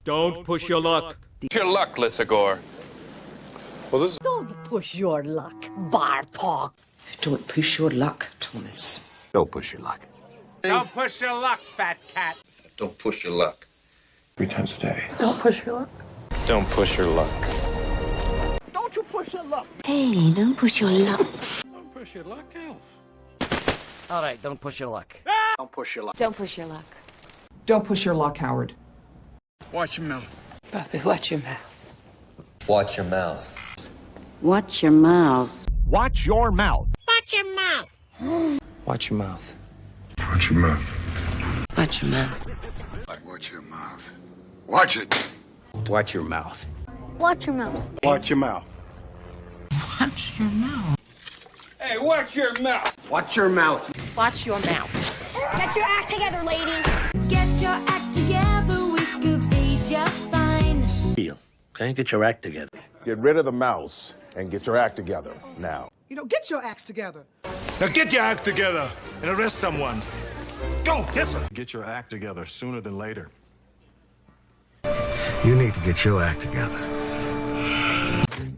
Don't push your luck. Push your luck, 𝗘𝗱𝗶𝗁. Well, this is... Don't push your luck, 𝗧𝗲𝗺. Don't push your luck, Thomas. Don't push your luck. Don't push your luck, fat cat. Don't push your luck. 3 times a day. Don't push your luck. Don't push your luck. Don't you push your luck. Hey, don't push your luck. Don't push your luck, Elf. All right, don't push your luck. Don't push your luck. Don't push your luck. Don't push your luck, Howard. Watch your mouth. Bobby, watch your mouth. Watch your mouth. Watch your mouths. Watch your mouth. Watch your mouth. Watch your mouth. Watch your mouth. Watch your mouth. Watch it. Watch your mouth. Watch your mouth. Watch your mouth. Watch your mouth. Hey, watch your mouth. Watch your mouth. Watch your mouth. Get your act together, lady. Get your act together, we could be just fine. Okay, get your act together. Get rid of the mouse and get your act together now. You know, get your acts together. Now get your act together and arrest someone. Go, yes, sir. Get your act together sooner than later. You need to get your act together.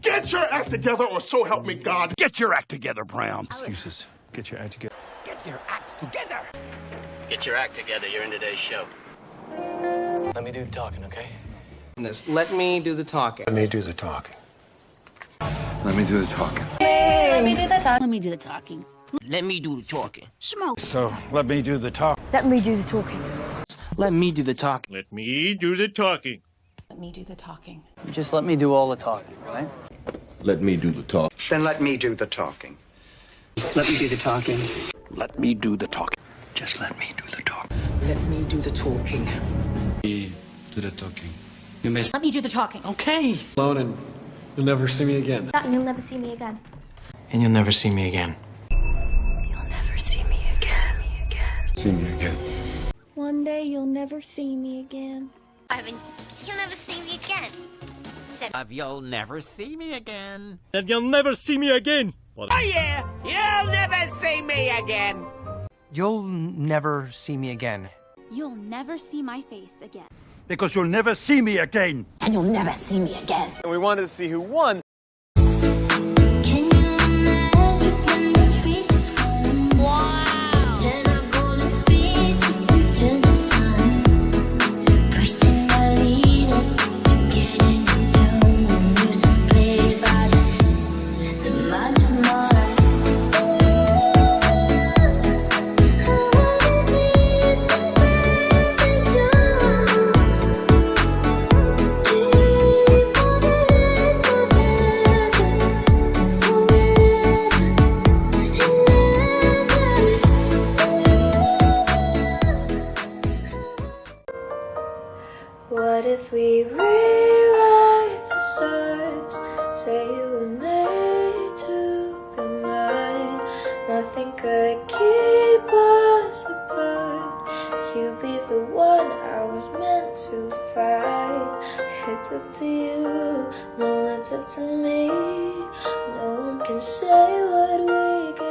Get your act together, or so help me God. Get your act together, Brown. Excuses. Get your act together. Get your act together. Get your act together. You're in today's show. Let me do the talking, okay? Let me do the talking. Let me do the talking. Let me do the talking. Let me do the talking. Let me do the talking. Let me do the talking. Smoke. So, let me do the talk. Let me do the talking. Let me do the talking. Let me do the talking. Let me do the talking. Just let me do all the talking, right? Let me do the talk. Then let me do the talking. Just let me do the talking. Let me do the talk. Just let me do the talking. Let me do the talking. Do the talking. Let me do the talking. Okay. Alone and you'll never see me again. And you'll never see me again. And you'll never see me again. You'll never see me again. See me again. One day you'll never see me again. Ivan, you'll never see me again. You'll never see me again. And you'll never see me again. Oh, yeah. You'll never see me again. You'll never see me again. You'll never see my face again. Because you'll never see me again. And you'll never see me again. And we wanted to see who won. Can you imagine when the streets run? Wow. Turn our golden faces into the sun. Pushing our leaders, getting into the music played by the 𝗦𝗵𝗵𝗿𝗀. What if we rewrite the stars? Say you were made to be mine. Nothing could keep us apart. You'd be the one I was meant to find. It's up to you, no, it's up to me. No one can say what we can